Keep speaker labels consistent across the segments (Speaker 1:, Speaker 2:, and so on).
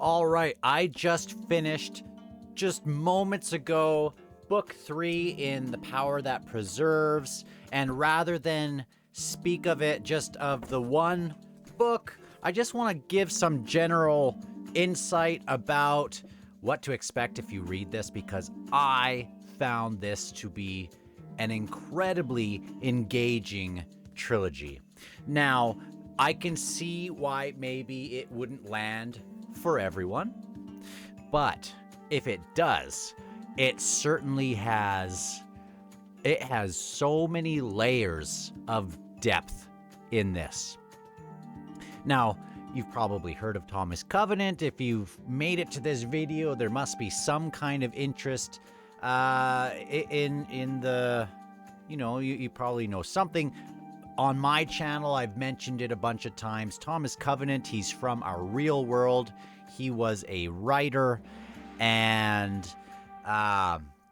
Speaker 1: All right, I just finished just moments ago book 3 in The Power That Preserves, and rather than speak of it just of the one book, I just want to give some general insight about what to expect if you read this, because I found this to be an incredibly engaging trilogy. Now, I can see why maybe it wouldn't land for everyone, but if it does, it certainly has so many layers of depth in this. Now, you've probably heard of Thomas Covenant. If you've made it to this video, there must be some kind of interest in the, you probably know something. On my channel, I've mentioned it a bunch of times. Thomas Covenant, he's from our real world. He was a writer and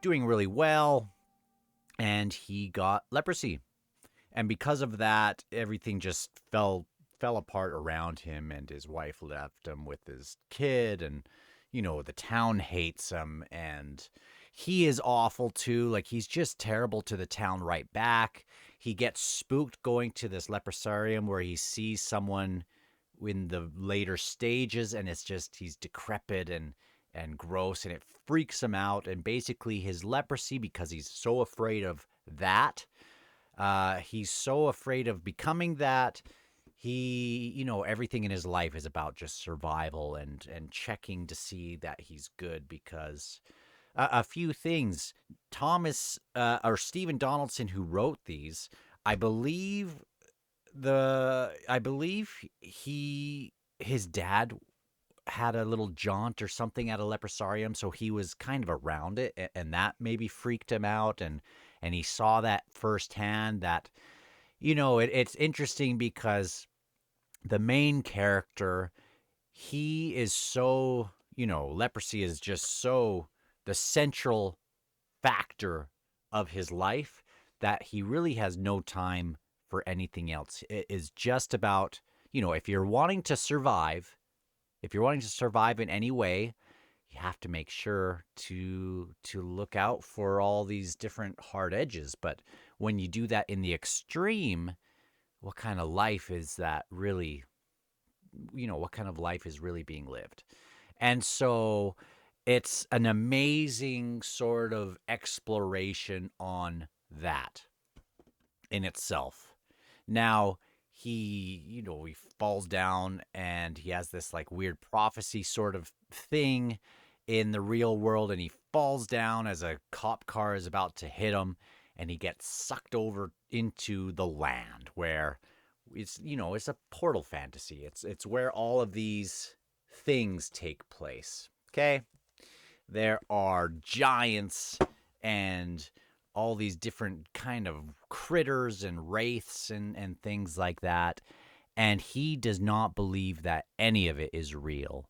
Speaker 1: doing really well, and he got leprosy. And because of that, everything just fell apart around him, and his wife left him with his kid, and, the town hates him, and he is awful too. Like, he's just terrible to the town right back. He gets spooked going to this leprosarium where he sees someone in the later stages, and it's just, he's decrepit and gross, and it freaks him out. And basically his leprosy, because he's so afraid of that, he's so afraid of becoming that, he, everything in his life is about just survival and checking to see that he's good. Because a few things, Thomas or Stephen Donaldson, who wrote these, I believe his dad had a little jaunt or something at a leprosarium, so he was kind of around it, and that maybe freaked him out, and he saw that firsthand. That, it's interesting because the main character, he is so, leprosy is just so the central factor of his life that he really has no time for anything else. It is just about, if you're wanting to survive in any way, you have to make sure to look out for all these different hard edges. But when you do that in the extreme, what kind of life is that really, what kind of life is really being lived? And so it's an amazing sort of exploration on that in itself. Now, he falls down, and he has this like weird prophecy sort of thing in the real world, and he falls down as a cop car is about to hit him, and he gets sucked over into the land where it's a portal fantasy. It's where all of these things take place. Okay? There are giants and all these different kind of critters and wraiths and things like that. And he does not believe that any of it is real.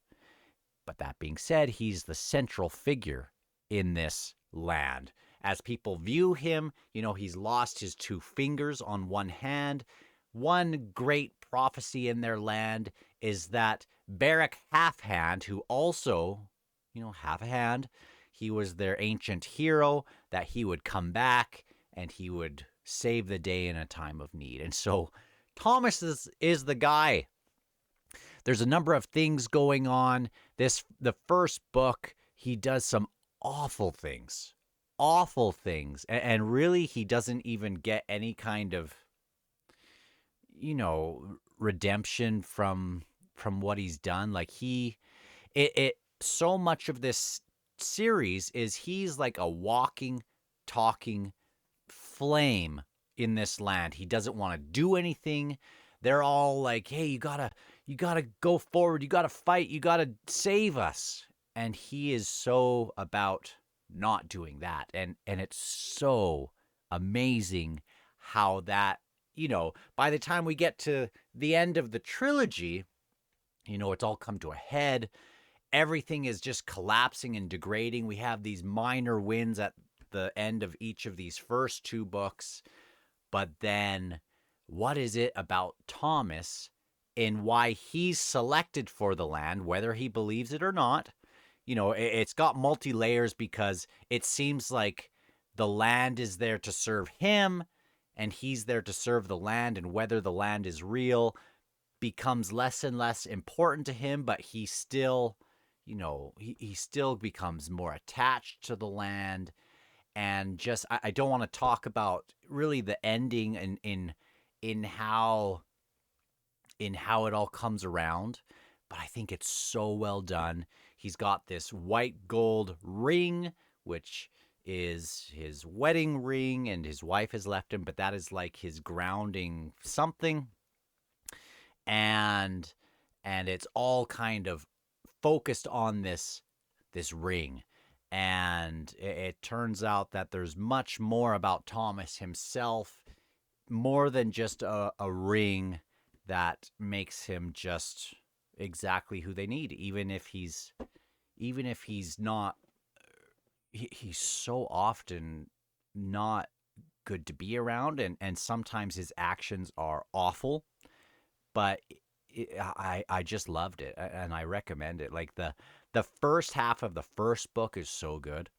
Speaker 1: But that being said, he's the central figure in this land. As people view him, he's lost his 2 fingers on one hand. One great prophecy in their land is that Barak Halfhand, who also, half a hand, he was their ancient hero, that he would come back and he would save the day in a time of need. And so Thomas is the guy. There's a number of things going on. The first book, he does some awful things, and really he doesn't even get any kind of, redemption from what he's done. Like so much of this series is he's like a walking, talking flame in this land. He doesn't want to do anything. They're all like, hey, you gotta go forward, you gotta fight, you gotta save us. And he is so about not doing that. And it's so amazing how that, by the time we get to the end of the trilogy, it's all come to a head. Everything is just collapsing and degrading. We have these minor wins at the end of each of these first 2 books. But then what is it about Thomas in why he's selected for the land, whether he believes it or not. It's got multi layers because it seems like the land is there to serve him and he's there to serve the land, and whether the land is real becomes less and less important to him, but he still, he still becomes more attached to the land. And just, I don't want to talk about really the ending and in how it all comes around, but I think it's so well done. He's got this white gold ring, which is his wedding ring, and his wife has left him, but that is like his grounding something. And it's all kind of focused on this ring. And it turns out that there's much more about Thomas himself, more than just a ring that makes him just exactly who they need, even if he's not, he's so often not good to be around, and sometimes his actions are awful, but I just loved it, and I recommend it. Like the first half of the first book is so good,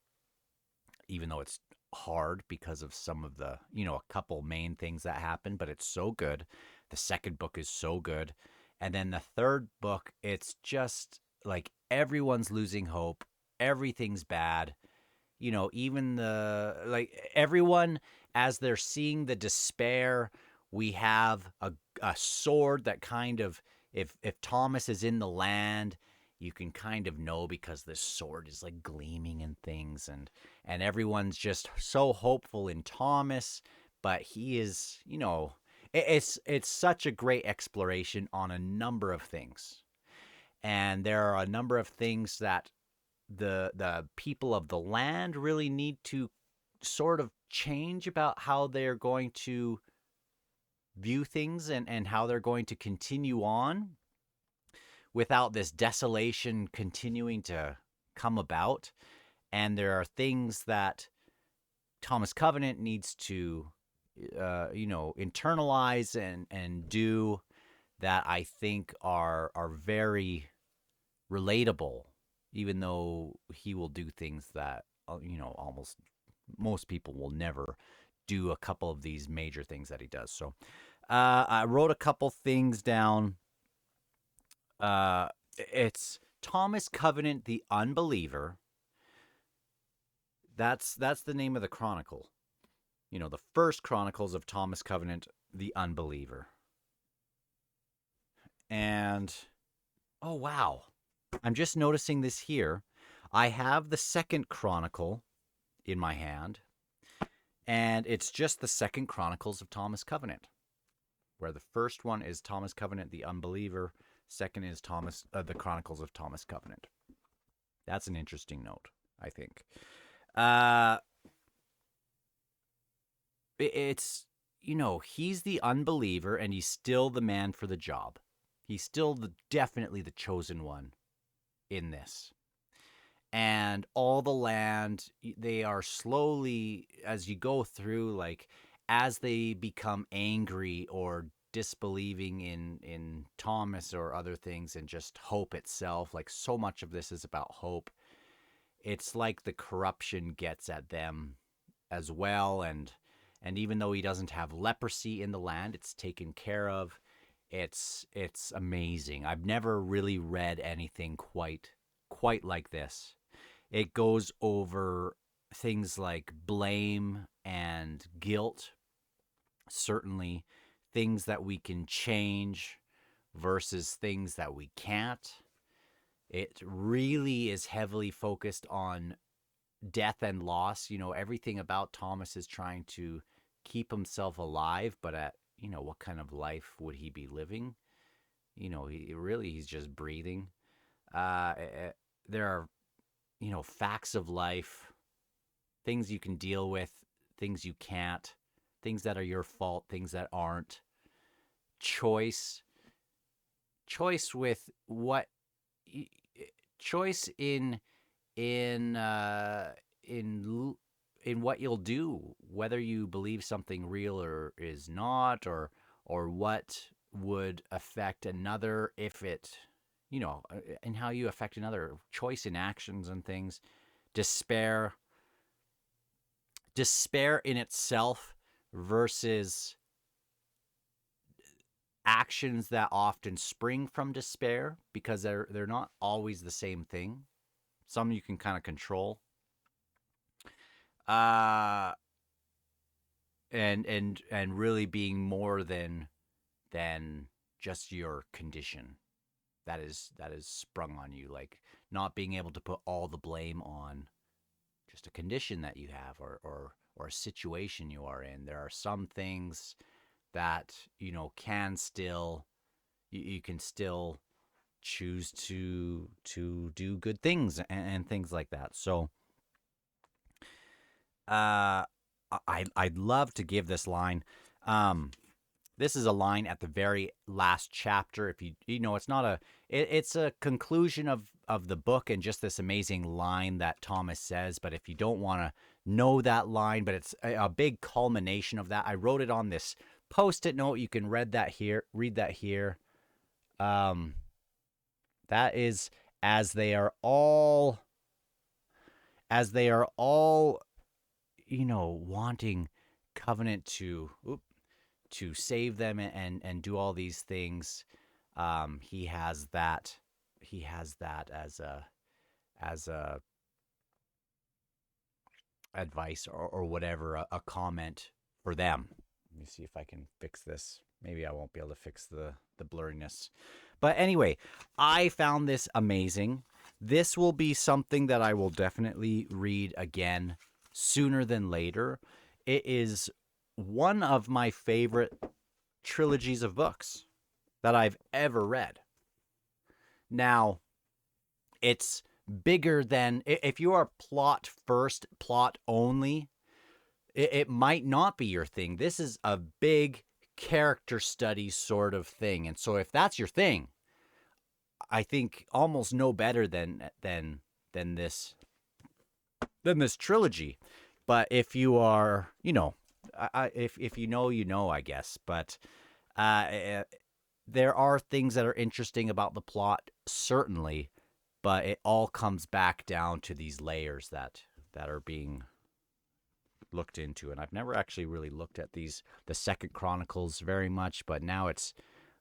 Speaker 1: even though it's hard because of some of the, a couple main things that happen, but it's so good. The second book is so good. And then the third book, it's just like everyone's losing hope. Everything's bad. Even everyone, as they're seeing the despair, we have a sword that kind of, if Thomas is in the land, you can kind of know because this sword is like gleaming and things, and everyone's just so hopeful in Thomas, but he is, it's such a great exploration on a number of things. And there are a number of things that the people of the land really need to sort of change about how they're going to view things, and how they're going to continue on without this desolation continuing to come about. And there are things that Thomas Covenant needs to, internalize and do, that I think are very relatable, even though he will do things that, almost most people will never do a couple of these major things that he does. So I wrote a couple things down. It's Thomas Covenant the Unbeliever. That's the name of the chronicle. The first Chronicles of Thomas Covenant the Unbeliever. And oh wow, I'm just noticing this here. I have the second chronicle in my hand, and it's just the second Chronicles of Thomas Covenant, where the first one is Thomas Covenant the Unbeliever, second is the Chronicles of Thomas Covenant. That's an interesting note, I think. It's, he's the unbeliever, and he's still the man for the job. He's still definitely the chosen one in this. And all the land, they are slowly, as you go through, like, as they become angry or disbelieving in Thomas or other things, and just hope itself, like, so much of this is about hope. It's like the corruption gets at them as well, and even though he doesn't have leprosy in the land, it's taken care of. It's amazing. I've never really read anything quite like this. It goes over things like blame and guilt, certainly things that we can change versus things that we can't. It really is heavily focused on death and loss. Everything about Thomas is trying to keep himself alive, but what kind of life would he be living? He's just breathing. There are, facts of life, things you can deal with, things you can't, things that are your fault, things that aren't. Choice with what, choice in in what you'll do, whether you believe something real or is not, or would affect another if it, and how you affect another, choice in actions and things. Despair, despair in itself versus actions that often spring from despair, because they're not always the same thing. Some you can kind of control. Uh and really being more than just your condition that is sprung on you, like not being able to put all the blame on just a condition that you have, or a situation you are in. There are some things that can still, you can still choose to do good things, and things like that. So uh I'd love to give this line. This is a line at the very last chapter. If it's not it's a conclusion of the book, and just this amazing line that Thomas says. But if you don't want to know that line, but it's a big culmination of that. I wrote it on this post-it note. You can read that here. Um, that is, as they are all, wanting covenant to save them, and do all these things. He has that. He has that as a advice, or whatever, a comment for them. Let me see if I can fix this. Maybe I won't be able to fix the blurriness. But anyway, I found this amazing. This will be something that I will definitely read again sooner than later. It is one of my favorite trilogies of books that I've ever read. Now, it's bigger than, if you are plot first, plot only, it might not be your thing. This is a big character study sort of thing. And so if that's your thing, I think almost no better than this trilogy. But if you are, if I guess. But there are things that are interesting about the plot, certainly, but it all comes back down to these layers that are being looked into. And I've never actually really looked at the Second Chronicles very much, but now it's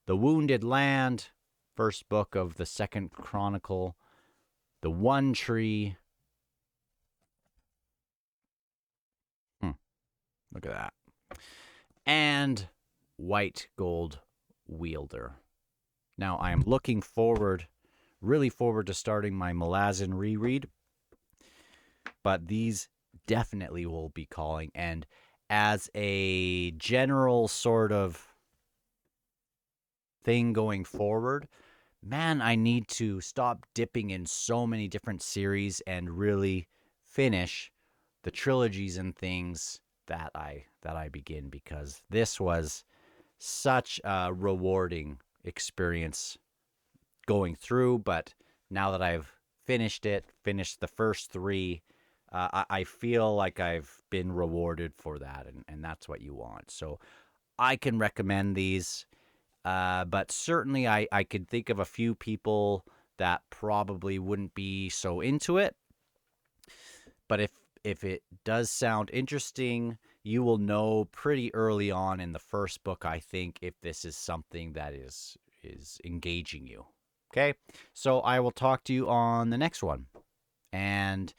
Speaker 1: The Wounded Land, first book of the Second Chronicle, The One Tree. Look at that. And White Gold Wielder. Now, I am really forward to starting my Malazan reread, but these definitely will be calling. And as a general sort of thing going forward, man, I need to stop dipping in so many different series and really finish the trilogies and things that I begin, because this was such a rewarding experience going through. But now that I've finished the first three, I feel like I've been rewarded for that, and that's what you want. So I can recommend these, but certainly I could think of a few people that probably wouldn't be so into it. But if it does sound interesting, you will know pretty early on in the first book, I think, if this is something that is engaging you. Okay? So I will talk to you on the next one. And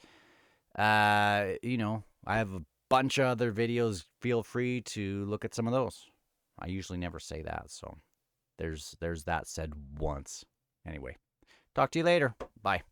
Speaker 1: I have a bunch of other videos. Feel free to look at some of those. I usually never say that, so there's that said once. Anyway, talk to you later. Bye.